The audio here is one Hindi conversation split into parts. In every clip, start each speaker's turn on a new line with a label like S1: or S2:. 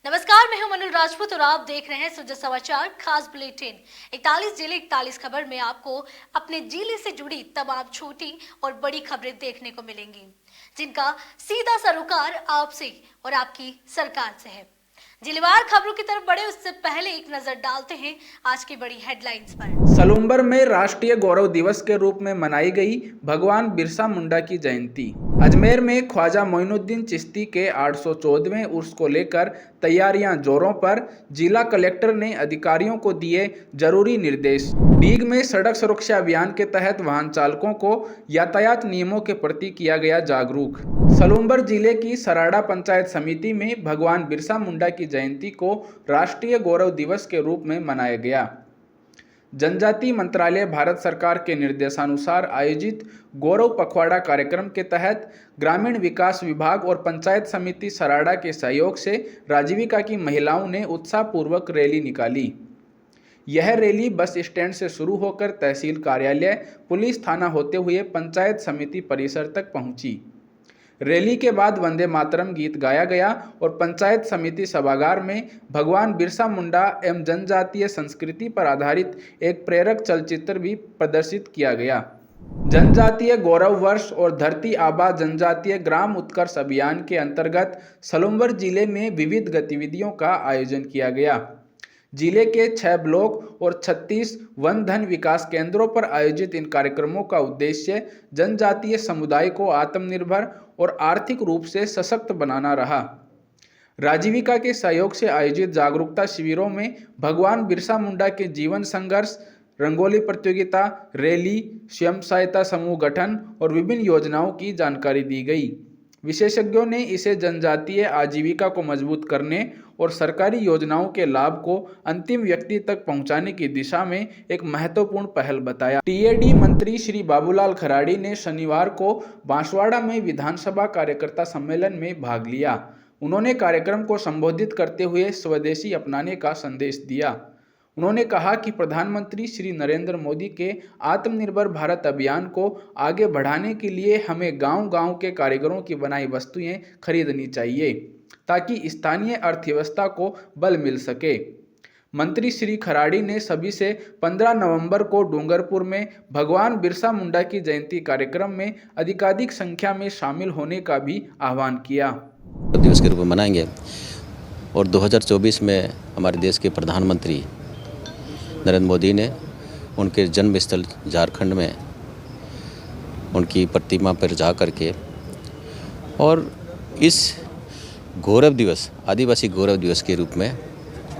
S1: नमस्कार, मैं हूं मनुल राजपूत और आप देख रहे हैं सुजा समाचार खास बुलेटिन। 41 जिले 41 खबर में आपको अपने जिले से जुड़ी तमाम छोटी और बड़ी खबरें देखने को मिलेंगी, जिनका सीधा सरोकार आपसे और आपकी सरकार से है। जिलेवार खबरों की तरफ बढ़े उससे पहले एक नजर डालते हैं आज की बड़ी हेडलाइंस पर।
S2: सलूम्बर में राष्ट्रीय गौरव दिवस के रूप में मनाई गई भगवान बिरसा मुंडा की जयंती। अजमेर में ख्वाजा मोइनुद्दीन चिश्ती के 814वें उर्स को लेकर तैयारियां जोरों पर। जिला कलेक्टर ने अधिकारियों को दिए जरूरी निर्देश। डीग में सड़क सुरक्षा अभियान के तहत वाहन चालकों को यातायात नियमों के प्रति किया गया जागरूक। सलूम्बर जिले की सराड़ा पंचायत समिति में भगवान बिरसा मुंडा की जयंती को राष्ट्रीय गौरव दिवस के रूप में मनाया गया। जनजातीय मंत्रालय भारत सरकार के निर्देशानुसार आयोजित गौरव पखवाड़ा कार्यक्रम के तहत ग्रामीण विकास विभाग और पंचायत समिति सराड़ा के सहयोग से राजीविका की महिलाओं ने उत्साहपूर्वक रैली निकाली। यह रैली बस स्टैंड से शुरू होकर तहसील कार्यालय, पुलिस थाना होते हुए पंचायत समिति परिसर तक पहुंची। रैली के बाद वंदे मातरम गीत गाया गया और पंचायत समिति सभागार में भगवान बिरसा मुंडा एवं जनजातीय संस्कृति पर आधारित एक प्रेरक चलचित्र भी प्रदर्शित किया गया। जनजातीय गौरव वर्ष और धरती आबा जनजातीय ग्राम उत्कर्ष अभियान के अंतर्गत सलूम्बर जिले में विविध गतिविधियों का आयोजन किया गया। जिले के 6 ब्लॉक और 36 वन धन विकास केंद्रों पर आयोजित इन कार्यक्रमों का उद्देश्य जनजातीय समुदाय को आत्मनिर्भर और आर्थिक रूप से सशक्त बनाना रहा। राजीविका के सहयोग से आयोजित जागरूकता शिविरों में भगवान बिरसा मुंडा के जीवन संघर्ष, रंगोली प्रतियोगिता, रैली, स्वयं सहायता समूह गठन और विभिन्न योजनाओं की जानकारी दी गई। विशेषज्ञों ने इसे जनजातीय आजीविका को मजबूत करने और सरकारी योजनाओं के लाभ को अंतिम व्यक्ति तक पहुंचाने की दिशा में एक महत्वपूर्ण पहल बताया। टीएडी मंत्री श्री बाबूलाल खराड़ी ने शनिवार को बांसवाड़ा में विधानसभा कार्यकर्ता सम्मेलन में भाग लिया। उन्होंने कार्यक्रम को संबोधित करते हुए स्वदेशी अपनाने का संदेश दिया। उन्होंने कहा कि प्रधानमंत्री श्री नरेंद्र मोदी के आत्मनिर्भर भारत अभियान को आगे बढ़ाने के लिए हमें गांव-गांव के कारीगरों की बनाई वस्तुएं खरीदनी चाहिए ताकि स्थानीय अर्थव्यवस्था को बल मिल सके। मंत्री श्री खराड़ी ने सभी से 15 नवंबर को डूंगरपुर में भगवान बिरसा मुंडा की जयंती कार्यक्रम में अधिकाधिक संख्या में शामिल होने का भी आह्वान किया।
S3: दिवस के रूप में मनाएंगे और 2024 में हमारे देश के प्रधानमंत्री नरेंद्र मोदी ने उनके जन्मस्थल झारखंड में उनकी प्रतिमा पर जा करके और इस गौरव दिवस, आदिवासी गौरव दिवस के रूप में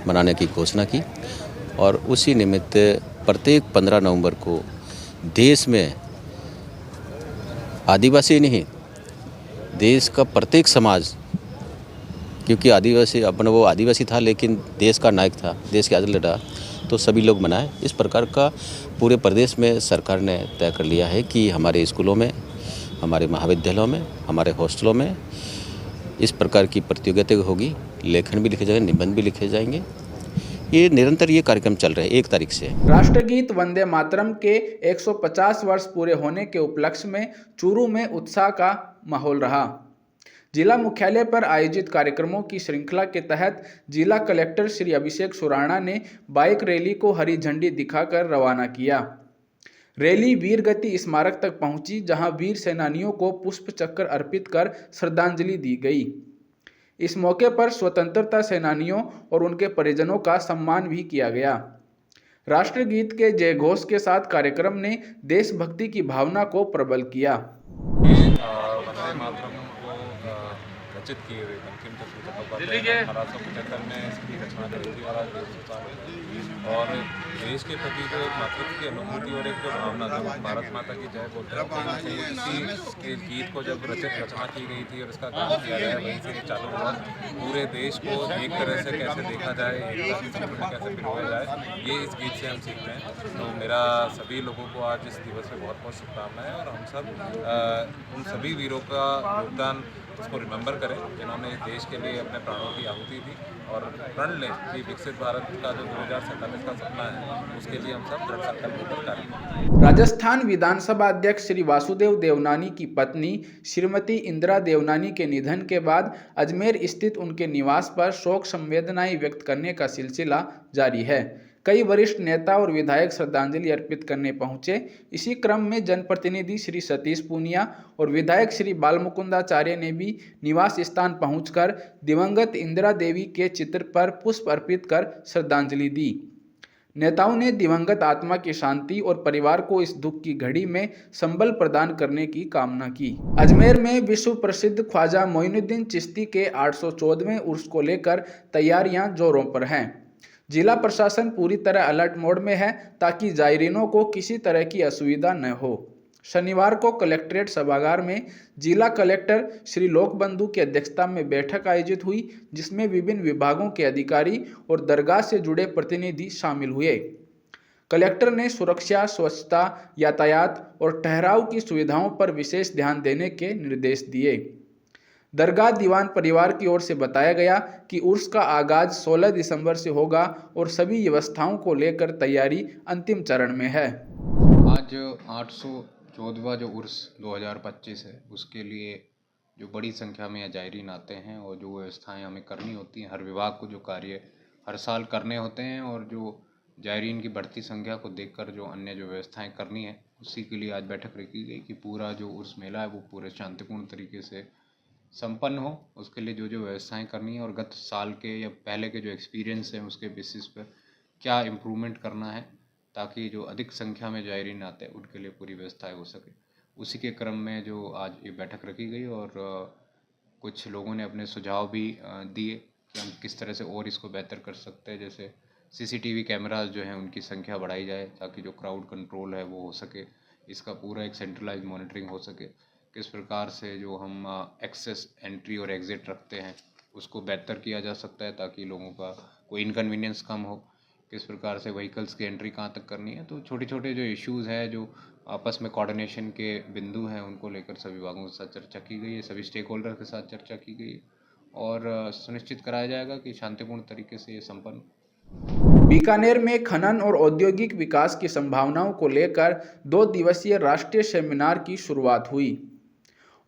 S3: मनाने की घोषणा की और उसी निमित्त प्रत्येक 15 नवंबर को देश में आदिवासी नहीं, देश का प्रत्येक समाज, क्योंकि आदिवासी अपना वो आदिवासी था लेकिन देश का नायक था, देश के आज़ाद लड़ा, तो सभी लोग मनाएं। इस प्रकार का पूरे प्रदेश में सरकार ने तय कर लिया है कि हमारे स्कूलों में, हमारे महाविद्यालयों में, हमारे हॉस्टलों में इस प्रकार की प्रतियोगिता होगी। लेखन भी लिखे जाएंगे, निबंध भी लिखे जाएंगे। ये निरंतर ये कार्यक्रम चल रहे हैं 1 तारीख से।
S2: राष्ट्रगीत वंदे मातरम के 150 वर्ष पूरे होने के उपलक्ष्य में चूरू में उत्साह का माहौल रहा। जिला मुख्यालय पर आयोजित कार्यक्रमों की श्रृंखला के तहत जिला कलेक्टर श्री अभिषेक सुराणा ने बाइक रैली को हरी झंडी दिखाकर रवाना किया। रैली वीर गति स्मारक तक पहुंची, जहां वीर सेनानियों को पुष्प चक्र अर्पित कर श्रद्धांजलि दी गई। इस मौके पर स्वतंत्रता सेनानियों और उनके परिजनों का सम्मान भी किया गया। राष्ट्रगीत के जयघोष के साथ कार्यक्रम ने देशभक्ति की भावना को प्रबल किया।
S4: रचित किए हुए बंकिम चंद्र चट्टोपाध्याय ने 1875 में इसकी रचना करी थी और आज और देश के प्रति जो एक मातृत्व की अनुभूति और एक जो भावना, जो भारत माता की जय बोलते हैं, इसी के गीत को जब रचना की गई थी और इसका काम किया गया, वहीं से चालू हुआ। पूरे देश को एक तरह से कैसे देखा जाए, एकता के सूत्र में कैसे पिरोया जाए, ये इस गीत से हम सीखते हैं। तो मेरा सभी लोगों को आज इस दिवस में बहुत बहुत शुभकामनाएं और हम सब उन सभी वीरों का योगदान उसको रिमेंबर करें, जिन्होंने देश के लिए अपने प्राणों की आहुति दी, और प्रण लें कि विकसित भारत का जो 2047 का सपना है उसके लिए हम सब दृढ़ संकल्प होकर कार्य करें।
S2: राजस्थान विधानसभा अध्यक्ष श्री वासुदेव देवनानी की पत्नी श्रीमती इंदिरा देवनानी के निधन के बाद अजमेर स्थित उनके निवास पर शोक संवेदनाएं व्यक्त करने का सिलसिला जारी है। कई वरिष्ठ नेता और विधायक श्रद्धांजलि अर्पित करने पहुंचे। इसी क्रम में जनप्रतिनिधि श्री सतीश पूनिया और विधायक श्री बालमुकुंदाचार्य ने भी निवास स्थान पहुंचकर दिवंगत इंदिरा देवी के चित्र पर पुष्प अर्पित कर श्रद्धांजलि दी। नेताओं ने दिवंगत आत्मा की शांति और परिवार को इस दुख की घड़ी में संबल प्रदान करने की कामना की। अजमेर में विश्व प्रसिद्ध ख्वाजा मोइनुद्दीन चिश्ती के 814वें उर्स को लेकर तैयारियां जोरों पर हैं। जिला प्रशासन पूरी तरह अलर्ट मोड में है ताकि जायरीनों को किसी तरह की असुविधा न हो। शनिवार को कलेक्ट्रेट सभागार में जिला कलेक्टर श्री लोकबंधु की अध्यक्षता में बैठक आयोजित हुई, जिसमें विभिन्न विभागों के अधिकारी और दरगाह से जुड़े प्रतिनिधि शामिल हुए। कलेक्टर ने सुरक्षा, स्वच्छता, यातायात और ठहराव की सुविधाओं पर विशेष ध्यान देने के निर्देश दिए। दरगाह दीवान परिवार की ओर से बताया गया कि उर्स का आगाज 16 दिसंबर से होगा और सभी व्यवस्थाओं को लेकर तैयारी अंतिम चरण में है।
S5: आज 814वां जो उर्स 2025 है, उसके लिए जो बड़ी संख्या में जायरीन आते हैं और जो व्यवस्थाएं हमें करनी होती हैं, हर विभाग को जो कार्य हर साल करने होते हैं, और जो जायरीन की बढ़ती संख्या को देखकर जो अन्य जो व्यवस्थाएं करनी है, उसी के लिए आज बैठक रखी गई कि पूरा जो उर्स मेला है वो पूरे शांतिपूर्ण तरीके से संपन्न हो। उसके लिए जो जो व्यवस्थाएं करनी है और गत साल के या पहले के जो एक्सपीरियंस हैं उसके बेसिस पर क्या इम्प्रूवमेंट करना है, ताकि जो अधिक संख्या में जायरीन आते हैं उनके लिए पूरी व्यवस्थाएं हो सके। उसी के क्रम में जो आज ये बैठक रखी गई, और कुछ लोगों ने अपने सुझाव भी दिए कि हम किस तरह से और इसको बेहतर कर सकते हैं। जैसे CCTV कैमराज जो हैं उनकी संख्या बढ़ाई जाए ताकि जो क्राउड कंट्रोल है वो हो सके, इसका पूरा एक सेंट्रलाइज मॉनिटरिंग हो सके। किस प्रकार से जो हम एक्सेस, एंट्री और एग्ज़िट रखते हैं उसको बेहतर किया जा सकता है ताकि लोगों का कोई इनकन्वीनियंस कम हो। किस प्रकार से व्हीकल्स की एंट्री कहाँ तक करनी है, तो छोटे छोटे जो इश्यूज़ हैं, जो आपस में कोऑर्डिनेशन के बिंदु हैं, उनको लेकर सभी विभागों के साथ चर्चा की गई है, सभी स्टेक होल्डर के साथ चर्चा की गई है, और सुनिश्चित कराया जाएगा कि शांतिपूर्ण तरीके से ये संपन्न।
S2: बीकानेर में खनन और औद्योगिक विकास की संभावनाओं को लेकर 2 दिवसीय राष्ट्रीय सेमिनार की शुरुआत हुई।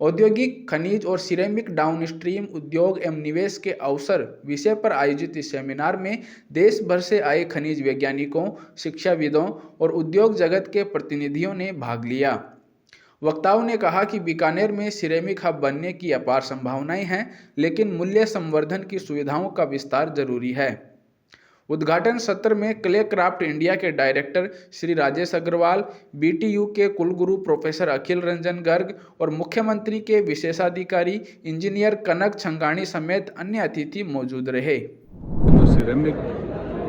S2: औद्योगिक, खनिज और सिरेमिक डाउनस्ट्रीम उद्योग एवं निवेश के अवसर विषय पर आयोजित इस सेमिनार में देश भर से आए खनिज वैज्ञानिकों, शिक्षाविदों और उद्योग जगत के प्रतिनिधियों ने भाग लिया। वक्ताओं ने कहा कि बीकानेर में सिरेमिक हब बनने की अपार संभावनाएं हैं, लेकिन मूल्य संवर्धन की सुविधाओं का विस्तार जरूरी है। उद्घाटन सत्र में क्ले क्राफ्ट इंडिया के डायरेक्टर श्री राजेश अग्रवाल, BTU के कुलगुरु प्रोफेसर अखिल रंजन गर्ग और मुख्यमंत्री के विशेषाधिकारी इंजीनियर कनक छंगाणी समेत अन्य अतिथि मौजूद रहे।
S6: सिरेमिक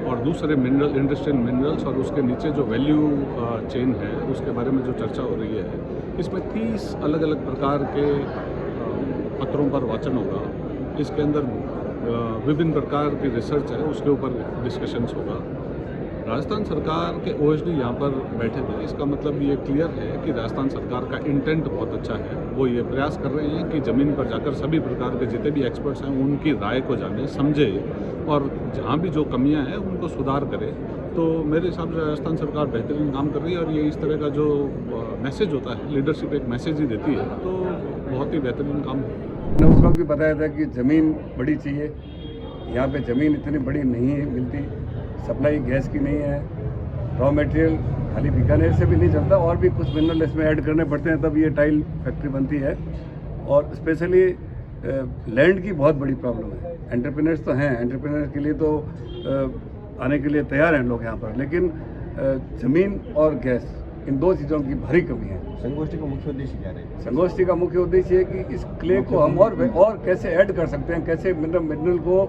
S6: और दूसरे मिनरल, इंडस्ट्रियल मिनरल्स और उसके नीचे जो वैल्यू चेन है उसके बारे में जो चर्चा हो रही है, इसमें 30 अलग अलग प्रकार के पत्रों पर वाचन होगा। इसके अंदर विभिन्न प्रकार की रिसर्च है, उसके ऊपर डिस्कशंस होगा। राजस्थान सरकार के OSD यहाँ पर बैठे थे। इसका मतलब ये क्लियर है कि राजस्थान सरकार का इंटेंट बहुत अच्छा है। वो ये प्रयास कर रहे हैं कि ज़मीन पर जाकर सभी प्रकार के जितने भी एक्सपर्ट्स हैं उनकी राय को जाने, समझे, और जहाँ भी जो कमियाँ हैं उनको सुधार करे। तो मेरे हिसाब से राजस्थान सरकार बेहतरीन काम कर रही है, और ये इस तरह का जो मैसेज होता है, लीडरशिप एक मैसेज ही देती है, तो बहुत ही बेहतरीन काम है।
S7: मैंने उस वक्त भी बताया था कि ज़मीन बड़ी चाहिए। यहाँ पे ज़मीन इतनी बड़ी नहीं मिलती, सप्लाई गैस की नहीं है, रॉ मटेरियल खाली बीकानेर से भी नहीं चलता, और भी कुछ मिनरल इसमें ऐड करने पड़ते हैं तब ये टाइल फैक्ट्री बनती है। और स्पेशली लैंड की बहुत बड़ी प्रॉब्लम है। एंटरप्रेन्योर्स तो हैं, एंटरप्रेन्योर्स के लिए तो आने के लिए तैयार हैं लोग यहाँ पर, लेकिन ज़मीन और गैस, इन 2 चीज़ों की भारी कमी है।
S8: संगोष्ठी का मुख्य उद्देश्य क्या है?
S7: संगोष्ठी का मुख्य उद्देश्य है कि इस क्ले को हम और कैसे ऐड कर सकते हैं, कैसे मिनरल को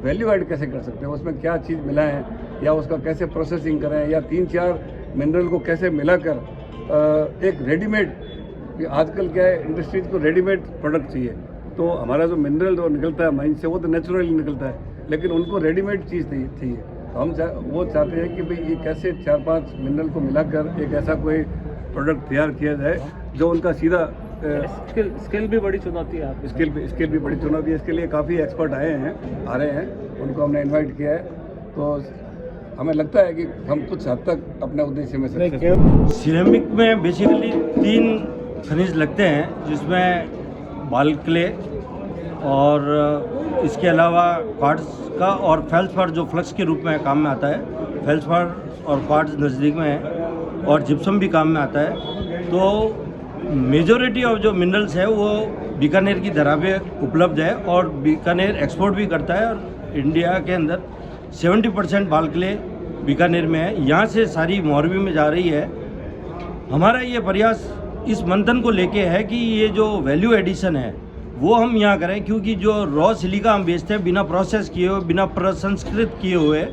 S7: वैल्यू ऐड कैसे कर सकते हैं, उसमें क्या चीज़ मिलाएं, या उसका कैसे प्रोसेसिंग करें, या 3-4 मिनरल को कैसे मिलाकर एक रेडीमेड, आजकल क्या है, इंडस्ट्रीज को रेडीमेड प्रोडक्ट चाहिए। तो हमारा जो मिनरल जो निकलता है माइन से, वो तो नेचुरली निकलता है, लेकिन उनको रेडीमेड चीज़ चाहिए। तो हम वो चाहते हैं कि भाई ये कैसे 4-5 मिनरल को मिलाकर एक ऐसा कोई प्रोडक्ट तैयार किया जाए जो उनका सीधा
S8: स्किल भी बड़ी चुनौती है आपकी।
S7: स्किल भी बड़ी चुनौती है। इसके लिए काफ़ी एक्सपर्ट आ रहे हैं, उनको हमने इनवाइट किया है। तो हमें लगता है कि हम कुछ हद तक अपने उद्देश्य में सक्सेस।
S9: सिरेमिक में बेसिकली 3 खनिज लगते हैं, जिसमें बाल क्ले और इसके अलावा क्वार्ट्ज का और फेल्सपार जो फ्लक्स के रूप में काम में आता है। फेल्सपार और क्वार्ट्ज नज़दीक में है और जिप्सम भी काम में आता है। तो मेजॉरिटी ऑफ जो मिनरल्स है वो बीकानेर की धरा पे उपलब्ध है और बीकानेर एक्सपोर्ट भी करता है। और इंडिया के अंदर 70% बाल क्ले बीकानेर में है, यहाँ से सारी मोरबी में जा रही है। हमारा ये प्रयास इस मंथन को लेके है कि ये जो वैल्यू एडिशन है वो हम यहाँ करें, क्योंकि जो रॉ सिलिका हम बेचते हैं बिना प्रोसेस किए हुए, बिना प्रसंस्कृत किए हुए,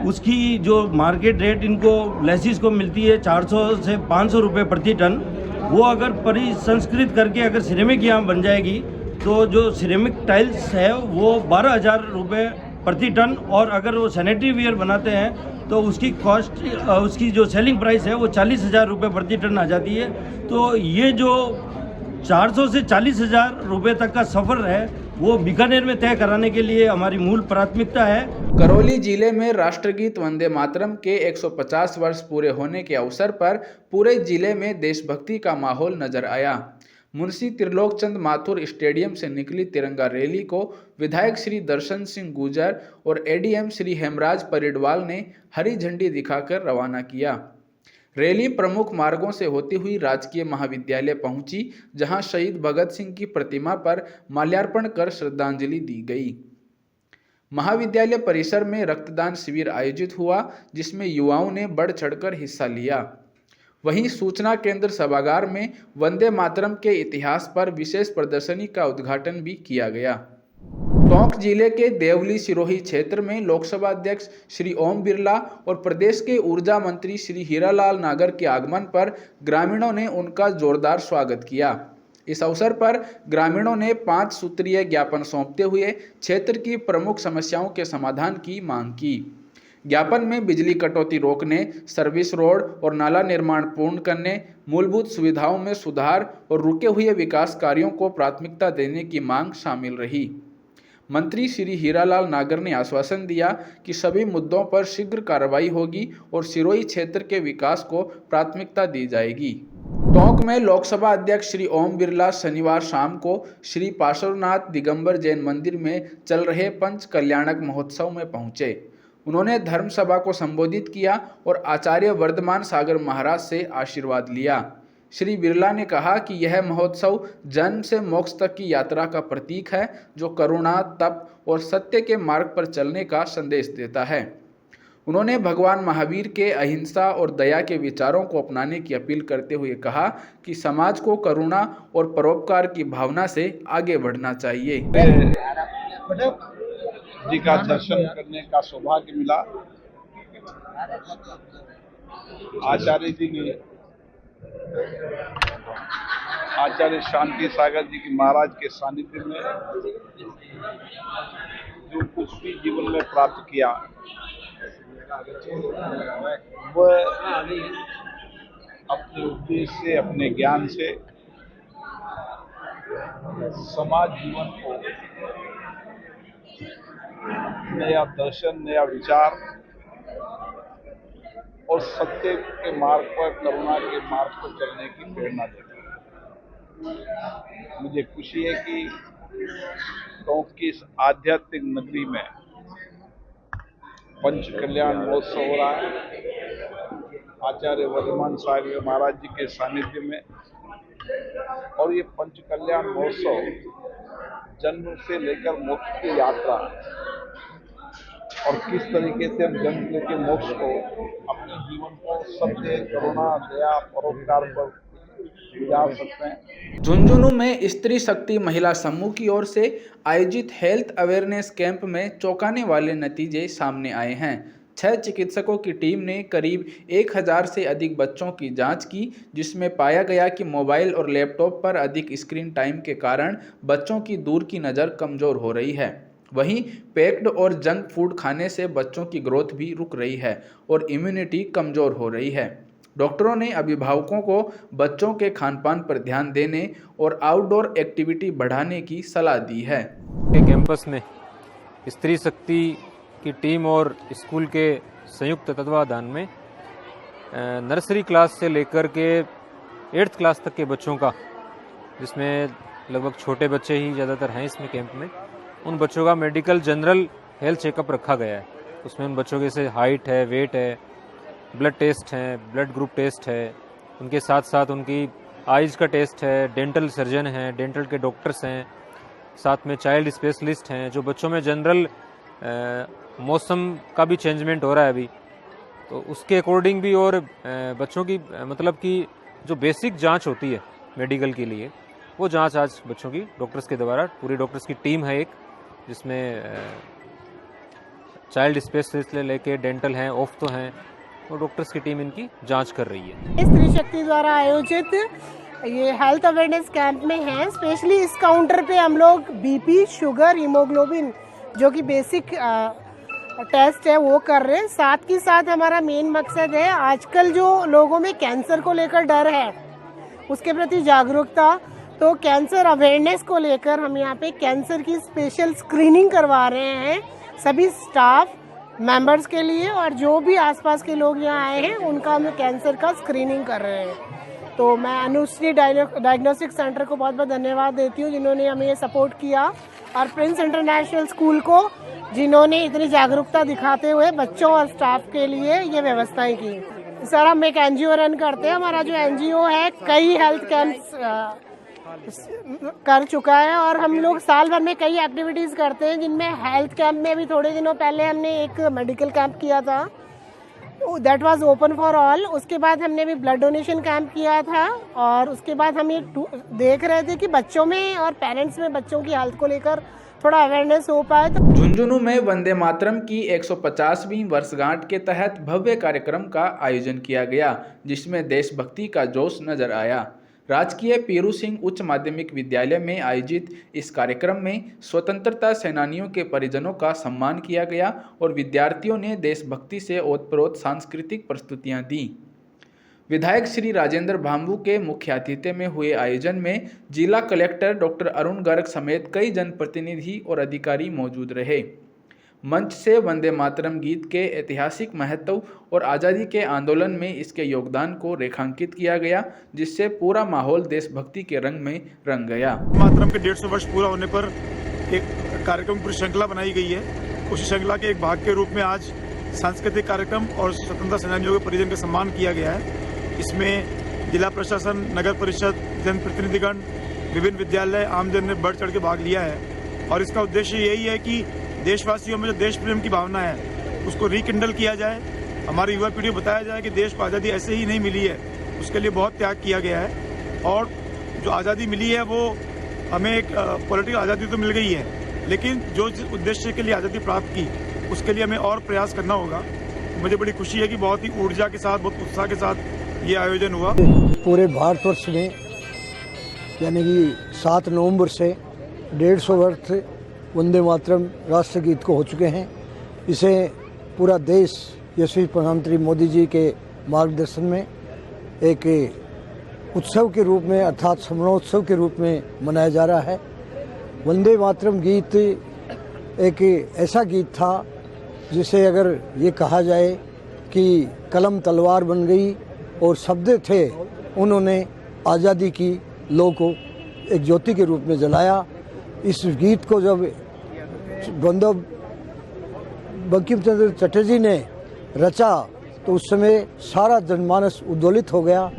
S9: उसकी जो मार्केट रेट इनको लेसिस को मिलती है 400 से 500 रुपये प्रति टन। वो अगर परिसंस्कृत करके अगर सिरेमिक यहाँ बन जाएगी तो जो सिरेमिक टाइल्स है वो 12,000 रुपये प्रति टन, और अगर वो सैनिटरी वेयर बनाते हैं तो उसकी कॉस्ट, उसकी जो सेलिंग प्राइस है वो 40,000 रुपये प्रति टन आ जाती है। तो ये जो 400 से 40,000 रुपये तक का सफ़र है वो बीकानेर में तय कराने के लिए हमारी मूल प्राथमिकता है।
S2: करौली जिले में राष्ट्रगीत वंदे मातरम के 150 वर्ष पूरे होने के अवसर पर पूरे जिले में देशभक्ति का माहौल नजर आया। मुंशी त्रिलोकचंद माथुर स्टेडियम से निकली तिरंगा रैली को विधायक श्री दर्शन सिंह गुर्जर और एडीएम श्री हेमराज परिडवाल ने हरी झंडी दिखाकर रवाना किया। रैली प्रमुख मार्गों से होती हुई राजकीय महाविद्यालय पहुंची, जहां शहीद भगत सिंह की प्रतिमा पर माल्यार्पण कर श्रद्धांजलि दी गई। महाविद्यालय परिसर में रक्तदान शिविर आयोजित हुआ, जिसमें युवाओं ने बढ़ चढ़कर हिस्सा लिया। वहीं सूचना केंद्र सभागार में वंदे मातरम के इतिहास पर विशेष प्रदर्शनी का उद्घाटन भी किया गया। टोंक जिले के देवली सिरोही क्षेत्र में लोकसभा अध्यक्ष श्री ओम बिरला और प्रदेश के ऊर्जा मंत्री श्री हीरालाल नागर के आगमन पर ग्रामीणों ने उनका जोरदार स्वागत किया। इस अवसर पर ग्रामीणों ने 5 सूत्रीय ज्ञापन सौंपते हुए क्षेत्र की प्रमुख समस्याओं के समाधान की मांग की। ज्ञापन में बिजली कटौती रोकने, सर्विस रोड और नाला निर्माण पूर्ण करने, मूलभूत सुविधाओं में सुधार और रुके हुए विकास कार्यों को प्राथमिकता देने की मांग शामिल रही। मंत्री श्री हीरालाल नागर ने आश्वासन दिया कि सभी मुद्दों पर शीघ्र कार्रवाई होगी और सिरोही क्षेत्र के विकास को प्राथमिकता दी जाएगी। टोंक में लोकसभा अध्यक्ष श्री ओम बिरला शनिवार शाम को श्री पार्श्वनाथ दिगंबर जैन मंदिर में चल रहे पंच कल्याणक महोत्सव में पहुंचे। उन्होंने धर्म सभा को संबोधित किया और आचार्य वर्धमान सागर महाराज से आशीर्वाद लिया। श्री बिरला ने कहा कि यह महोत्सव जन्म से मोक्ष तक की यात्रा का प्रतीक है, जो करुणा, तप और सत्य के मार्ग पर चलने का संदेश देता है। उन्होंने भगवान महावीर के अहिंसा और दया के विचारों को अपनाने की अपील करते हुए कहा कि समाज को करुणा और परोपकार की भावना से आगे बढ़ना चाहिए।
S10: जी का दर्शन करने का सौभाग्य मिला। आचार्य जी ने, आचार्य शांति सागर जी की महाराज के सानिध्य में जो कुछ भी जीवन में प्राप्त किया वह अपने उपदेश से, अपने ज्ञान से समाज जीवन को नया दर्शन, नया विचार और सत्य के मार्ग पर, करुणा के मार्ग पर चलने की प्रेरणा देते हैं। मुझे खुशी है कि टोंक की इस आध्यात्मिक नगरी में पंच कल्याण महोत्सव हो रहा है आचार्य वर्धमान सागर महाराज जी के सानिध्य में। और ये पंच कल्याण महोत्सव जन्म से लेकर मोक्ष की यात्रा और किस तरीके से हम जन्म लेकर मोक्ष को, अपने जीवन को सत्य, करुणा, दया, परोपकार पर गुजार सकते हैं।
S2: झुंझुनू में स्त्री शक्ति महिला समूह की ओर से आयोजित हेल्थ अवेयरनेस कैंप में चौंकाने वाले नतीजे सामने आए हैं। 6 चिकित्सकों की टीम ने करीब 1000 से अधिक बच्चों की जांच की, जिसमें पाया गया कि मोबाइल और लैपटॉप पर अधिक स्क्रीन टाइम के कारण बच्चों की दूर की नज़र कमज़ोर हो रही है। वहीं पैक्ड और जंक फूड खाने से बच्चों की ग्रोथ भी रुक रही है और इम्यूनिटी कमज़ोर हो रही है। डॉक्टरों ने अभिभावकों को बच्चों के खानपान पर ध्यान देने और आउटडोर एक्टिविटी बढ़ाने की सलाह दी है।
S11: कैंपस में स्त्री शक्ति की टीम और स्कूल के संयुक्त तत्वाधान में नर्सरी क्लास से लेकर के 8th क्लास तक के बच्चों का, जिसमें लगभग छोटे बच्चे ही ज़्यादातर हैं इसमें कैंप में, उन बच्चों का मेडिकल जनरल हेल्थ चेकअप रखा गया है। उसमें उन बच्चों के जैसे हाइट है, वेट है, ब्लड टेस्ट है, ब्लड ग्रुप टेस्ट है, उनके साथ साथ उनकी आइज़ का टेस्ट है, डेंटल सर्जन हैं, डेंटल के डॉक्टर्स हैं, साथ में चाइल्ड स्पेशलिस्ट हैं। जो बच्चों में जनरल मौसम का भी चेंजमेंट हो रहा है अभी, तो उसके अकॉर्डिंग भी, और बच्चों की मतलब कि जो बेसिक जांच होती है मेडिकल के लिए, वो जांच आज बच्चों की डॉक्टर्स के द्वारा, पूरी डॉक्टर्स की टीम है एक, जिसमें चाइल्ड स्पेशलिस्ट ले लेके डेंटल हैं, ऑफ्थो हैं, और डॉक्टर्स की टीम इनकी जांच कर रही है।
S12: स्त्री शक्ति द्वारा आयोजित ये हेल्थ अवेयरनेस कैंप में है। स्पेशली इस काउंटर पे हम लोग बीपी, शुगर, हीमोग्लोबिन जो कि बेसिक टेस्ट है वो कर रहे हैं। साथ ही साथ हमारा मेन मकसद है, आजकल जो लोगों में कैंसर को लेकर डर है उसके प्रति जागरूकता, तो कैंसर अवेयरनेस को लेकर हम यहाँ पे कैंसर की स्पेशल स्क्रीनिंग करवा रहे हैं सभी स्टाफ मेंबर्स के लिए, और जो भी आसपास के लोग यहाँ आए हैं उनका हम कैंसर का स्क्रीनिंग कर रहे हैं। तो मैं अनुश्री डायग्नोस्टिक सेंटर को बहुत बहुत धन्यवाद देती हूँ जिन्होंने हमें ये सपोर्ट किया, और प्रिंस इंटरनेशनल स्कूल को जिन्होंने इतनी जागरूकता दिखाते हुए बच्चों और स्टाफ के लिए ये व्यवस्थाएं की। सर, हम एक एनजीओ रन करते हैं। हमारा जो एनजीओ है कई हेल्थ कैंप्स कर चुका है, और हम लोग साल भर में कई एक्टिविटीज़ करते हैं, जिनमें हेल्थ कैंप में भी थोड़े दिनों पहले हमने एक मेडिकल कैंप किया था, that was open for all. उसके बाद हमने भी ब्लड डोनेशन कैंप किया था, और उसके बाद हम ये देख रहे थे कि बच्चों में और पेरेंट्स में बच्चों की हेल्थ को लेकर थोड़ा अवेयरनेस हो पाए। तो
S2: झुंझुनू में वंदे मातरम की 150वीं वर्षगांठ के तहत भव्य कार्यक्रम का आयोजन किया गया, जिसमें देशभक्ति का जोश नजर आया। राजकीय पीरू सिंह उच्च माध्यमिक विद्यालय में आयोजित इस कार्यक्रम में स्वतंत्रता सेनानियों के परिजनों का सम्मान किया गया और विद्यार्थियों ने देशभक्ति से ओतप्रोत सांस्कृतिक प्रस्तुतियां दी। विधायक श्री राजेंद्र भांबू के मुख्य आतिथ्य में हुए आयोजन में जिला कलेक्टर डॉक्टर अरुण गर्ग समेत कई जनप्रतिनिधि और अधिकारी मौजूद रहे। मंच से वंदे मातरम गीत के ऐतिहासिक महत्व और आज़ादी के आंदोलन में इसके योगदान को रेखांकित किया गया, जिससे पूरा माहौल देशभक्ति के रंग में रंग गया।
S13: मातरम के 150 वर्ष पूरा होने पर एक कार्यक्रम पूरी श्रृंखला बनाई गई है। उसी श्रृंखला के एक भाग के रूप में आज सांस्कृतिक कार्यक्रम और स्वतंत्रता सेनानियों के परिजन का सम्मान किया गया है। इसमें जिला प्रशासन, नगर परिषद, जनप्रतिनिधिगण, विभिन्न विद्यालय, आमजन ने बढ़ चढ़ के भाग लिया है, और इसका उद्देश्य यही है कि देशवासियों में जो देश प्रेम की भावना है उसको रिकिंडल किया जाए। हमारी युवा पीढ़ी को बताया जाए कि देश को आज़ादी ऐसे ही नहीं मिली है, उसके लिए बहुत त्याग किया गया है, और जो आज़ादी मिली है वो हमें एक पॉलिटिकल आज़ादी तो मिल गई है, लेकिन जो उद्देश्य के लिए आज़ादी प्राप्त की उसके लिए हमें और प्रयास करना होगा। मुझे बड़ी खुशी है कि बहुत ही ऊर्जा के साथ, बहुत उत्साह के साथ ये आयोजन हुआ।
S14: पूरे भारतवर्ष में यानी कि 7 नवंबर से 150 वर्ष वंदे मातरम राष्ट्रगीत को हो चुके हैं। इसे पूरा देश यशस्वी प्रधानमंत्री मोदी जी के मार्गदर्शन में एक उत्सव के रूप में अर्थात स्मरणोत्सव के रूप में मनाया जा रहा है। वंदे मातरम गीत एक ऐसा गीत था जिसे अगर ये कहा जाए कि कलम तलवार बन गई और शब्द थे, उन्होंने आज़ादी की लौ को एक ज्योति के रूप में जलाया। इस गीत को जब बंकिम चंद्र चटर्जी ने रचा तो उस समय सारा जनमानस उद्वेलित हो गया।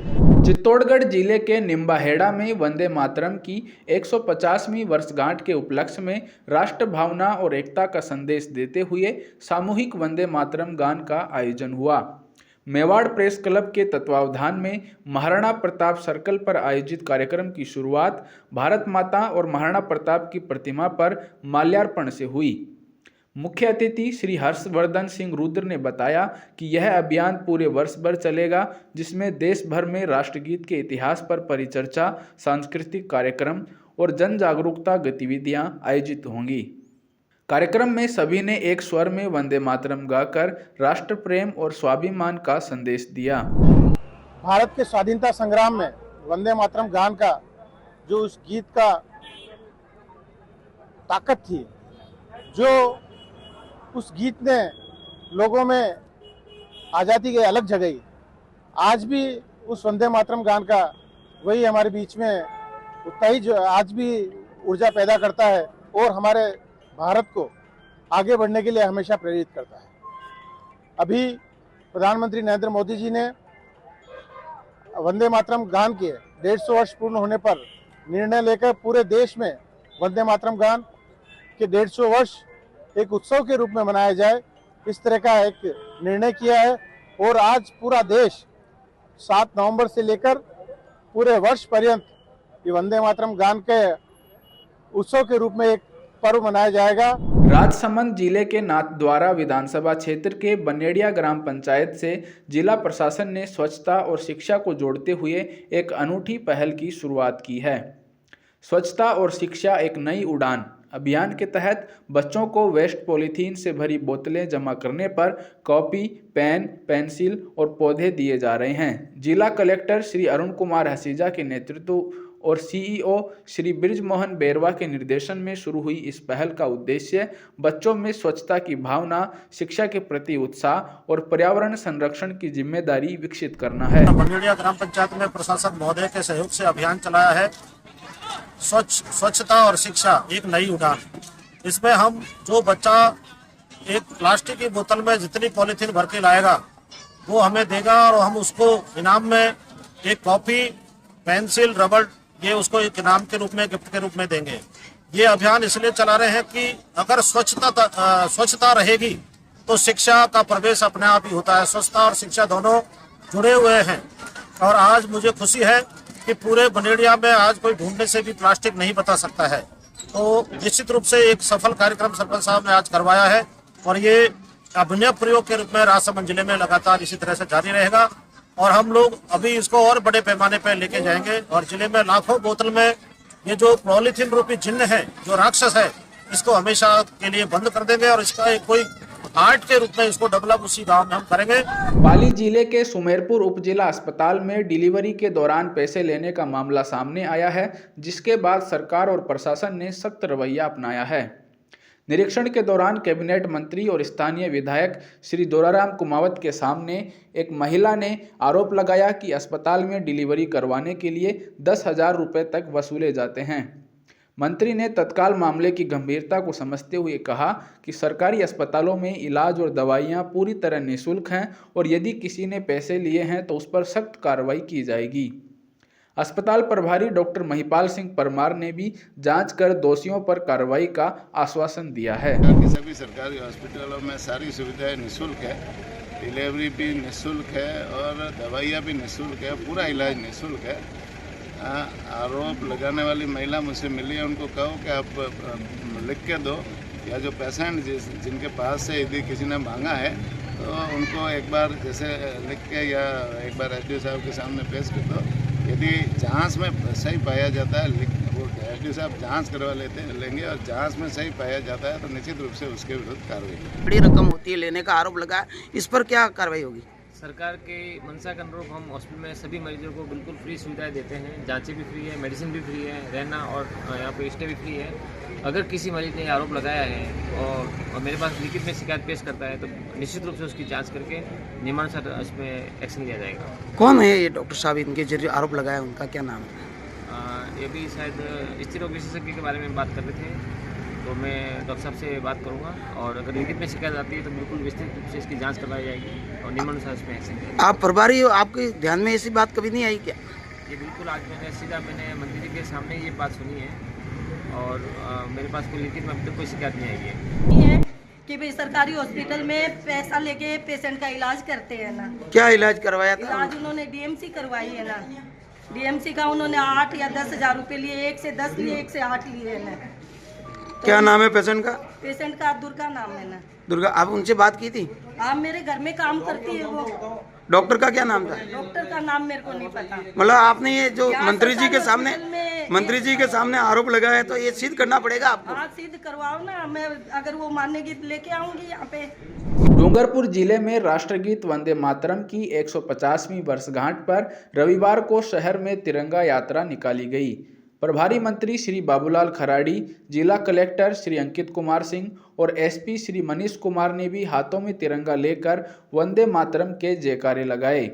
S2: चित्तौड़गढ़ जिले के निम्बाहेड़ा में वंदे मातरम की 150वीं वर्षगांठ के उपलक्ष्य में राष्ट्र भावना और एकता का संदेश देते हुए सामूहिक वंदे मातरम गान का आयोजन हुआ। मेवाड़ प्रेस क्लब के तत्वावधान में महाराणा प्रताप सर्कल पर आयोजित कार्यक्रम की शुरुआत भारत माता और महाराणा प्रताप की प्रतिमा पर माल्यार्पण से हुई। मुख्य अतिथि श्री हर्षवर्धन सिंह रुद्र ने बताया कि यह अभियान पूरे वर्ष भर चलेगा, जिसमें देश भर में राष्ट्रगीत के इतिहास पर परिचर्चा, सांस्कृतिक कार्यक्रम और जन जागरूकता गतिविधियां आयोजित होंगी। कार्यक्रम में सभी ने एक स्वर में वंदे मातरम गाकर राष्ट्र प्रेम और स्वाभिमान का संदेश दिया।
S13: भारत के स्वाधीनता संग्राम में वंदे मातरम गान का जो उस गीत का ताकत थी, जो उस गीत ने लोगों में आज़ादी की अलग जगाई, आज भी उस वंदे मातरम गान का वही हमारे बीच में उतना ही जो आज भी ऊर्जा पैदा करता है और हमारे भारत को आगे बढ़ने के लिए हमेशा प्रेरित करता है। अभी प्रधानमंत्री नरेंद्र मोदी जी ने वंदे मातरम गान के 150 वर्ष पूर्ण होने पर निर्णय लेकर पूरे देश में वंदे मातरम गान के 150 वर्ष एक उत्सव के रूप में मनाया जाए, इस तरह का एक निर्णय किया है। और आज पूरा देश 7 नवंबर से लेकर पूरे वर्ष पर्यंत ये वंदे मातरम गान के उत्सव के रूप में एक पर्व मनाया जाएगा।
S2: राजसमंद जिले के नाथद्वारा विधानसभा क्षेत्र के बनेड़िया ग्राम पंचायत से जिला प्रशासन ने स्वच्छता और शिक्षा को जोड़ते हुए एक अनूठी पहल की शुरुआत की है। स्वच्छता और शिक्षा एक नई उड़ान अभियान के तहत बच्चों को वेस्ट पॉलीथीन से भरी बोतलें जमा करने पर कॉपी, पेन, पेंसिल और पौधे दिए जा रहे हैं। जिला कलेक्टर श्री अरुण कुमार हसीजा के नेतृत्व और सीईओ श्री ब्रिजमोहन बेरवा के निर्देशन में शुरू हुई इस पहल का उद्देश्य बच्चों में स्वच्छता की भावना, शिक्षा के प्रति उत्साह और पर्यावरण संरक्षण की जिम्मेदारी विकसित करना है।
S13: बनेड़िया ग्राम पंचायत में प्रशासन महोदय के सहयोग से अभियान चलाया है स्वच्छता और शिक्षा एक नई उड़ान। इसमें हम जो बच्चा एक प्लास्टिक की बोतल में जितनी पॉलीथीन भर के लाएगा वो हमें देगा और हम उसको इनाम में एक कॉपी, पेंसिल, रबड़ ये उसको एक इनाम के रूप में, गिफ्ट के रूप में देंगे। ये अभियान इसलिए चला रहे हैं कि अगर स्वच्छता रहेगी तो शिक्षा का प्रवेश अपने आप ही होता है। स्वच्छता और शिक्षा दोनों जुड़े हुए हैं और आज मुझे खुशी है कि पूरे बनेड़िया में आज कोई ढूंढने से भी प्लास्टिक नहीं बता सकता है। तो निश्चित रूप से एक सफल कार्यक्रम सरपंच साहब ने आज करवाया है और ये अभिनव प्रयोग के रूप में राजसमंद जिले में लगातार इसी तरह से जारी रहेगा और हम लोग अभी इसको और बड़े पैमाने पर लेके जाएंगे और जिले में लाखों बोतल में ये जो पॉलीथीन रूपी जिन्न है, जो राक्षस है, इसको हमेशा के लिए बंद कर देंगे और इसका एक कोई आर्ट के रूप में इसको डेवलप उसी गांव में हम करेंगे।
S2: पाली जिले के सुमेरपुर उपजिला अस्पताल में डिलीवरी के दौरान पैसे लेने का मामला सामने आया है, जिसके बाद सरकार और प्रशासन ने सख्त रवैया अपनाया है। निरीक्षण के दौरान कैबिनेट मंत्री और स्थानीय विधायक श्री दोराराम कुमावत के सामने एक महिला ने आरोप लगाया कि अस्पताल में डिलीवरी करवाने के लिए 10,000 रुपये तक वसूले जाते हैं। मंत्री ने तत्काल मामले की गंभीरता को समझते हुए कहा कि सरकारी अस्पतालों में इलाज और दवाइयां पूरी तरह निःशुल्क हैं और यदि किसी ने पैसे लिए हैं तो उस पर सख्त कार्रवाई की जाएगी। अस्पताल प्रभारी डॉक्टर महिपाल सिंह परमार ने भी जांच कर दोषियों पर कार्रवाई का आश्वासन दिया है।
S15: सभी सरकारी हॉस्पिटलों में सारी सुविधाएं निःशुल्क है, डिलीवरी भी निःशुल्क है और दवाइयाँ भी निःशुल्क है, पूरा इलाज निःशुल्क है। आरोप लगाने वाली महिला मुझसे मिली है, उनको कहो कि आप लिख के दो या जो पेशेंट जिनके पास से यदि किसी ने मांगा है तो उनको एक बार जैसे लिख के या एक बार एसडीओ साहब के सामने पेश कर दो। यदि जांच में सही पाया जाता है, वो एसडीओ साहब जांच करवा लेंगे और जांच में सही पाया जाता है तो निश्चित रूप से उसके विरुद्ध कार्रवाई।
S16: बड़ी रकम होती है लेने का आरोप लगा, इस पर क्या कार्रवाई होगी?
S11: सरकार के मंशा के अनुरूप हम हॉस्पिटल में सभी मरीजों को बिल्कुल फ्री सुविधाएं देते हैं। जांचें भी फ्री है, मेडिसिन भी फ्री है, रहना और यहाँ पे स्टे भी फ्री है। अगर किसी मरीज ने आरोप लगाया है और मेरे पास लिखित में शिकायत पेश करता है तो निश्चित रूप से उसकी जांच करके नियमानुसार उसमें एक्शन लिया जाएगा।
S16: कौन है ये डॉक्टर साहब, इनके जो आरोप लगाया है उनका क्या नाम है?
S11: ये भी शायद स्त्री रोग विशेषज्ञ के बारे में बात कर रहे थे, तो मैं डॉक्टर साहब से बात करूंगा और अगर लिखित में शिकायत आती है तो बिल्कुल विस्तृत रूप से इसकी जांच करवाई जाएगी और नियमानुसार इसमें एक्शन लिया जाएगा।
S16: आप प्रभारी हो, आपके ध्यान में ऐसी बात कभी नहीं आई क्या?
S11: ये बिल्कुल आज मैंने मंत्री जी के सामने ये बात सुनी है और मेरे पास कोई लिखित में अभी तक कोई शिकायत नहीं आई है
S17: कि भाई सरकारी हॉस्पिटल में पैसा लेके पेशेंट का इलाज करते हैं ना।
S16: क्या इलाज करवाया था?
S17: इलाज उन्होंने डीएमसी करवाई है ना। डीएमसी का उन्होंने 8 या 10,000 रुपये लिए, 1 से 10 लिए, 1 से 8 लिए है ना।
S16: क्या नाम है पेशेंट का?
S17: पेशेंट का दुर्गा नाम है ना।
S16: दुर्गा, आप उनसे बात की थी?
S17: आप मेरे घर में काम करती है वो।
S16: डॉक्टर का क्या नाम था?
S17: डॉक्टर का नाम मेरे को नहीं पता।
S16: मतलब आपने ये जो मंत्री जी के सामने आरोप लगाया है तो ये सिद्ध करना पड़ेगा आपको।
S17: हाँ, सिद्ध करवाओ ना। मैं अगर वो मानेगी लेके आऊंगी यहाँ पे।
S2: डूंगरपुर जिले में राष्ट्रगीत वंदे मातरम की 150वीं वर्षगांठ पर रविवार को शहर में तिरंगा यात्रा निकाली गई। प्रभारी मंत्री श्री बाबूलाल खराड़ी, जिला कलेक्टर श्री अंकित कुमार सिंह और एसपी श्री मनीष कुमार ने भी हाथों में तिरंगा लेकर वंदे मातरम के जयकारे लगाए।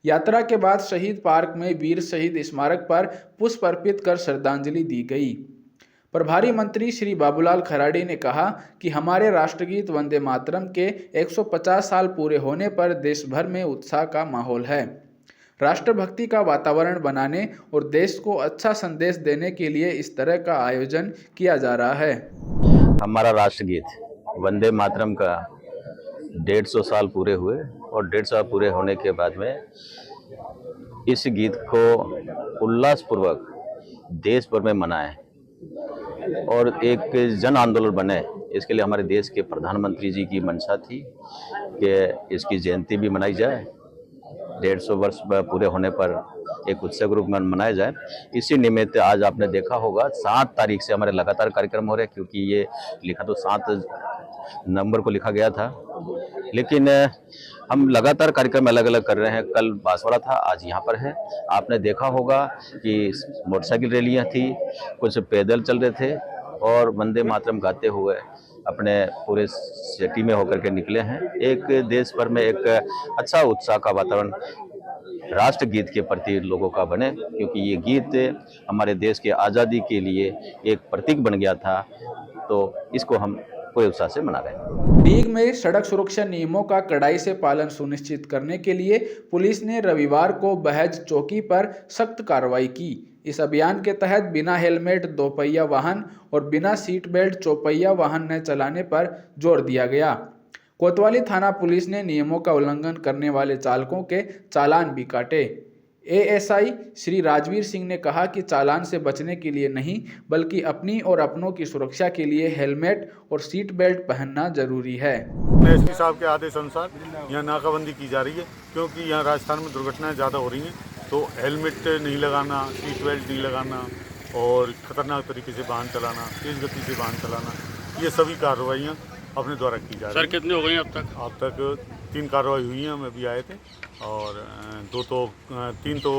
S2: यात्रा के बाद शहीद पार्क में वीर शहीद स्मारक पर पुष्प अर्पित कर श्रद्धांजलि दी गई। प्रभारी मंत्री श्री बाबूलाल खराड़ी ने कहा कि हमारे राष्ट्रगीत वंदे मातरम के 150 साल पूरे होने पर देश भर में उत्साह का माहौल है। राष्ट्रभक्ति का वातावरण बनाने और देश को अच्छा संदेश देने के लिए इस तरह का आयोजन किया जा रहा है।
S3: हमारा राष्ट्रगीत वंदे मातरम का 150 साल पूरे हुए और 150 साल पूरे होने के बाद में इस गीत को उल्लासपूर्वक देश भर में मनाएं और एक जन आंदोलन बने। इसके लिए हमारे देश के प्रधानमंत्री जी की मंशा थी कि इसकी जयंती भी मनाई जाए, 150 वर्ष पूरे होने पर एक उत्सव के रूप में मनाया जाए। इसी निमित्त आज आपने देखा होगा 7 तारीख से हमारे लगातार कार्यक्रम हो रहे हैं, क्योंकि ये लिखा तो 7 नवंबर को लिखा गया था, लेकिन हम लगातार कार्यक्रम अलग अलग कर रहे हैं। कल बांसवाड़ा था, आज यहाँ पर है। आपने देखा होगा कि मोटरसाइकिल रैलियाँ थी, कुछ पैदल चल रहे थे और वंदे मातरम गाते हुए अपने पूरे सिटी में होकर के निकले हैं। एक देश भर में एक अच्छा उत्साह का वातावरण राष्ट्रगीत के प्रति लोगों का बने, क्योंकि ये गीत हमारे देश के आज़ादी के लिए एक प्रतीक बन गया था, तो इसको हम पूरे उत्साह से मना रहे हैं।
S2: डीग में सड़क सुरक्षा नियमों का कड़ाई से पालन सुनिश्चित करने के लिए पुलिस ने रविवार को बहज चौकी पर सख्त कार्रवाई की। इस अभियान के तहत बिना हेलमेट 2 पहिया वाहन और बिना सीट बेल्ट 4 पहिया वाहन न चलाने पर जोर दिया गया। कोतवाली थाना पुलिस ने नियमों का उल्लंघन करने वाले चालकों के चालान भी काटे। एएसआई श्री राजवीर सिंह ने कहा कि चालान से बचने के लिए नहीं, बल्कि अपनी और अपनों की सुरक्षा के लिए हेलमेट और सीट बेल्ट पहनना जरूरी है।
S13: एसपी साहब के आदेश अनुसार यहाँ नाकाबंदी की जा रही है, क्योंकि यहाँ राजस्थान में दुर्घटनाएं ज़्यादा हो रही हैं, तो हेलमेट नहीं लगाना, सीट बेल्ट नहीं लगाना और ख़तरनाक तरीके से वाहन चलाना, तेज़ गति से वाहन चलाना, ये सभी कार्रवाइयाँ अपने द्वारा की जा रही हैं।
S18: सर कितनी हो गई अब तक?
S13: अब तक 3 कार्रवाई हुई हैं, हम अभी आए थे, और 3 तो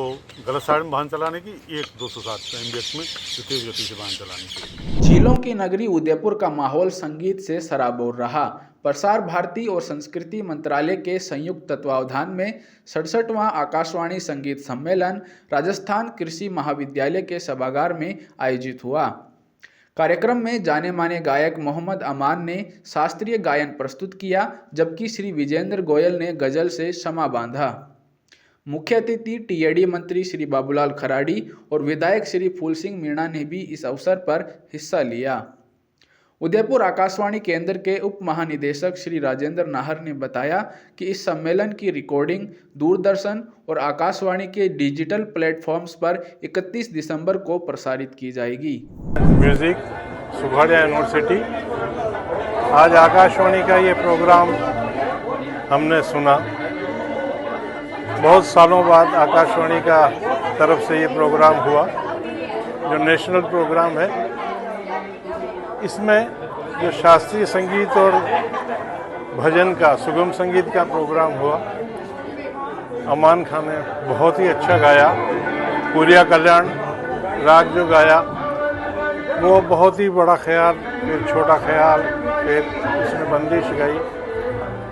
S13: गलत साइड में वाहन चलाने की, 1 260 MBS में जो तेज गति से वाहन चलाने की।
S2: झीलों की नगरी उदयपुर का माहौल संगीत से सराबोर रहा। प्रसार भारती और संस्कृति मंत्रालय के संयुक्त तत्वावधान में 67वां आकाशवाणी संगीत सम्मेलन राजस्थान कृषि महाविद्यालय के सभागार में आयोजित हुआ। कार्यक्रम में जाने माने गायक मोहम्मद अमान ने शास्त्रीय गायन प्रस्तुत किया, जबकि श्री विजेंद्र गोयल ने गजल से समा बांधा। मुख्य अतिथि टीएडी मंत्री श्री बाबूलाल खराड़ी और विधायक श्री फूल सिंह मीणा ने भी इस अवसर पर हिस्सा लिया। उदयपुर आकाशवाणी केंद्र के उप महानिदेशक श्री राजेंद्र नाहर ने बताया कि इस सम्मेलन की रिकॉर्डिंग दूरदर्शन और आकाशवाणी के डिजिटल प्लेटफॉर्म्स पर 31 दिसंबर को प्रसारित की जाएगी।
S19: म्यूजिक सुभाड़िया यूनिवर्सिटी, आज आकाशवाणी का ये प्रोग्राम हमने सुना। बहुत सालों बाद आकाशवाणी का तरफ से ये प्रोग्राम हुआ, जो नेशनल प्रोग्राम है। इसमें जो शास्त्रीय संगीत और भजन का, सुगम संगीत का प्रोग्राम हुआ। अमान खान ने बहुत ही अच्छा गाया। पूरिया कल्याण राग जो गाया वो बहुत ही बड़ा ख्याल, फिर छोटा ख्याल, फिर उसमें बंदिश गाई,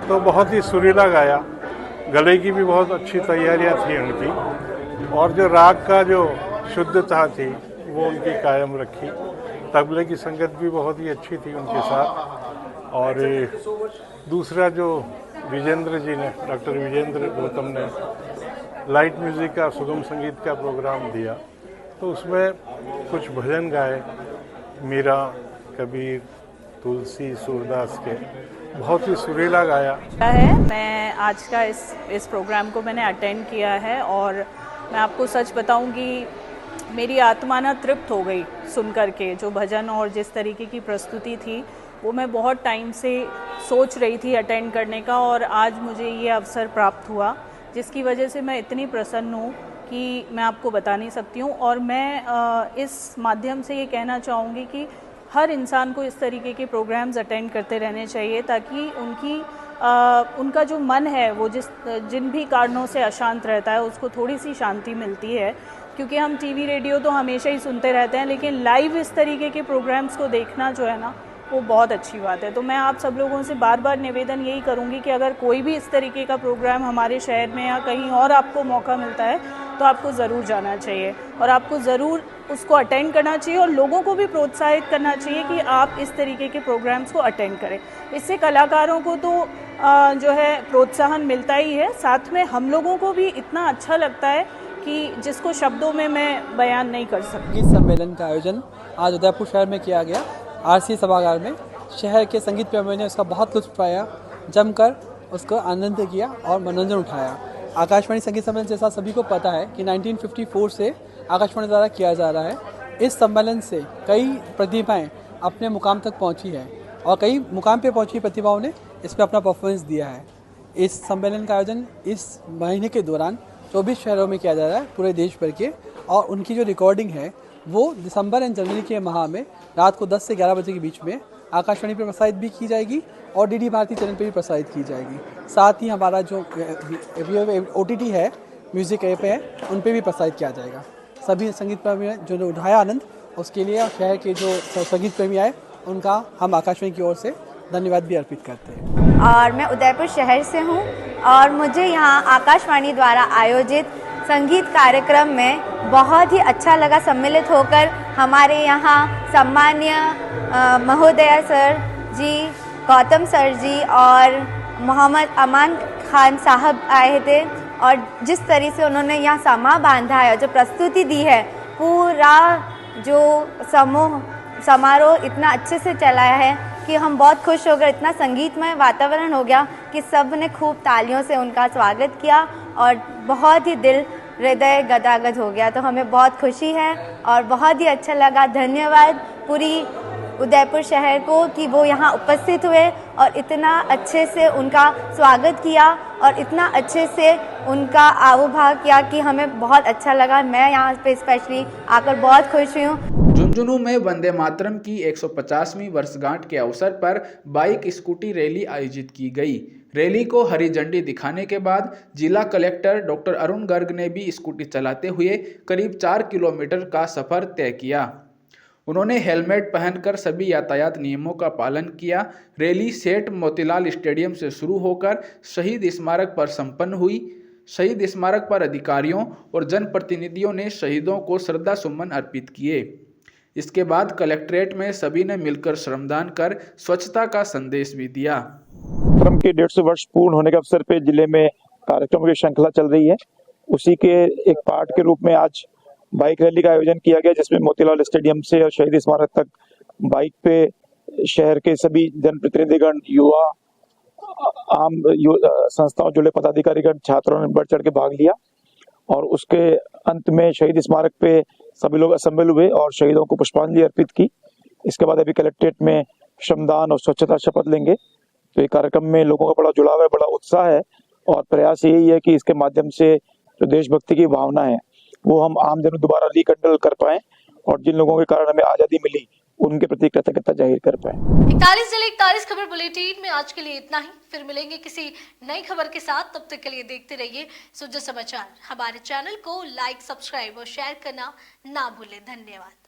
S19: तो बहुत ही सुरीला गाया। गले की भी बहुत अच्छी तैयारियां थी उनकी, और जो राग का जो शुद्धता थी वो उनकी कायम रखी। तबले की संगत भी बहुत ही अच्छी थी उनके साथ। और दूसरा जो विजेंद्र जी ने, डॉक्टर विजेंद्र गौतम ने लाइट म्यूज़िक का, सुगम संगीत का प्रोग्राम दिया, तो उसमें कुछ भजन गाए, मीरा, कबीर, तुलसी, सूरदास के, बहुत ही सुरीला गाया
S20: है। मैं आज का इस प्रोग्राम को मैंने अटेंड किया है, और मैं आपको सच बताऊं कि मेरी आत्मा ना तृप्त हो गई सुन कर के। जो भजन और जिस तरीके की प्रस्तुति थी वो मैं बहुत टाइम से सोच रही थी अटेंड करने का, और आज मुझे ये अवसर प्राप्त हुआ, जिसकी वजह से मैं इतनी प्रसन्न हूँ कि मैं आपको बता नहीं सकती हूँ। और मैं इस माध्यम से ये कहना चाहूँगी कि हर इंसान को इस तरीके के प्रोग्राम्स अटेंड करते रहने चाहिए, ताकि उनकी उनका जो मन है वो जिन भी कारणों से अशांत रहता है उसको थोड़ी सी शांति मिलती है, क्योंकि हम टीवी रेडियो तो हमेशा ही सुनते रहते हैं, लेकिन लाइव इस तरीके के प्रोग्राम्स को देखना जो है ना वो बहुत अच्छी बात है। तो मैं आप सब लोगों से बार बार निवेदन यही करूंगी कि अगर कोई भी इस तरीके का प्रोग्राम हमारे शहर में या कहीं और आपको मौका मिलता है तो आपको ज़रूर जाना चाहिए और आपको ज़रूर उसको अटेंड करना चाहिए और लोगों को भी प्रोत्साहित करना चाहिए कि आप इस तरीके के प्रोग्राम्स को अटेंड करें। इससे कलाकारों को तो जो है प्रोत्साहन मिलता ही है, साथ में हम लोगों को भी इतना अच्छा लगता है कि जिसको शब्दों में मैं बयान नहीं कर सकती।
S18: संगीत सम्मेलन का आयोजन आज उदयपुर शहर में किया गया। आरसी सभागार में शहर के संगीत प्रेमियों ने उसका बहुत लुत्फ पाया, जमकर उसको आनंद किया और मनोरंजन उठाया। आकाशवाणी संगीत सम्मेलन जैसा सभी को पता है कि 1954 से आकाशवाणी द्वारा किया जा रहा है। इस सम्मेलन से कई प्रतिभाएं अपने मुकाम तक पहुंची है और कई मुकाम पे पहुंची प्रतिभाओं ने इसमें अपना परफॉर्मेंस दिया है। इस सम्मेलन का आयोजन इस महीने के दौरान 24 शहरों में किया जा रहा है पूरे देश भर के, और उनकी जो रिकॉर्डिंग है वो दिसंबर एंड जनवरी के माह में रात को 10 से 11 बजे के बीच में आकाशवाणी पर प्रसारित भी की जाएगी और डीडी भारती चैनल पर भी प्रसारित की जाएगी। साथ ही हमारा जो OTT है, म्यूज़िक ऐप है, उन पर भी प्रसारित किया जाएगा। सभी संगीत प्रेमी ने जो उठाया आनंद, उसके लिए शहर के जो संगीत प्रेमी आए उनका हम आकाशवाणी की ओर से धन्यवाद भी अर्पित करते हैं।
S21: और मैं उदयपुर शहर से हूँ और मुझे यहाँ आकाशवाणी द्वारा आयोजित संगीत कार्यक्रम में बहुत ही अच्छा लगा सम्मिलित होकर। हमारे यहाँ सम्मान्य महोदय सर जी, गौतम सर जी और मोहम्मद अमान खान साहब आए थे और जिस तरह से उन्होंने यहाँ समा बांधा है और जो प्रस्तुति दी है, पूरा जो समारोह इतना अच्छे से चला है कि हम बहुत खुश हो गए। इतना संगीतमय वातावरण हो गया कि सब ने खूब तालियों से उनका स्वागत किया और बहुत ही दिल हृदय गदागद हो गया। तो हमें बहुत खुशी है और बहुत ही अच्छा लगा। धन्यवाद पूरी उदयपुर शहर को कि वो यहाँ उपस्थित हुए और इतना अच्छे से उनका स्वागत किया और इतना अच्छे से उनका आवभाव किया कि हमें बहुत अच्छा लगा। मैं यहाँ पे स्पेशली आकर बहुत खुश हुई हूँ।
S2: झुंझुनू में वंदे मातरम की 150वीं वर्षगांठ के अवसर पर बाइक स्कूटी रैली आयोजित की गई। रैली को हरी झंडी दिखाने के बाद जिला कलेक्टर डॉक्टर अरुण गर्ग ने भी स्कूटी चलाते हुए करीब 4 किलोमीटर का सफर तय किया। उन्होंने हेलमेट पहनकर सभी यातायात नियमों का पालन किया। रैली सेठ मोतीलाल स्टेडियम से शुरू होकर शहीद स्मारक पर संपन्न हुई। शहीद स्मारक पर अधिकारियों और जनप्रतिनिधियों ने शहीदों को श्रद्धा सुमन अर्पित किए। इसके बाद कलेक्ट्रेट में सभी ने मिलकर श्रमदान कर स्वच्छता का संदेश भी दिया।
S13: कार्यक्रम के 150 वर्ष पूर्ण होने के अवसर पे जिले में कार्यक्रमों की श्रृंखला चल रही है। उसी के एक पार्ट के रूप में आज बाइक रैली का आयोजन किया गया, जिसमें मोतीलाल स्टेडियम से और शहीद स्मारक तक बाइक पे शहर के सभी जनप्रतिनिधिगण, युवा, आम संस्थाओं जुड़े पदाधिकारीगण, छात्रों ने बढ़ चढ़ के भाग लिया और उसके अंत में शहीद स्मारक पे सभी लोग असेंबल हुए और शहीदों को पुष्पांजलि अर्पित की। इसके बाद अभी कलेक्ट्रेट में श्रमदान और स्वच्छता शपथ लेंगे। तो ये कार्यक्रम में लोगों का बड़ा जुड़ाव है, बड़ा उत्साह है और प्रयास यही है कि इसके माध्यम से जो देशभक्ति की भावना है वो हम आम जनों दोबारा रिकंडल कर पाएं और जिन लोगों के कारण हमें आज़ादी मिली उनके प्रति कृतज्ञता जाहिर कर पाएं।
S1: 41 जिले 41 खबर बुलेटिन में आज के लिए इतना ही। फिर मिलेंगे किसी नई खबर के साथ। तब तक के लिए देखते रहिए सुजा समाचार। हमारे चैनल को लाइक, सब्सक्राइब और शेयर करना ना भूलें। धन्यवाद।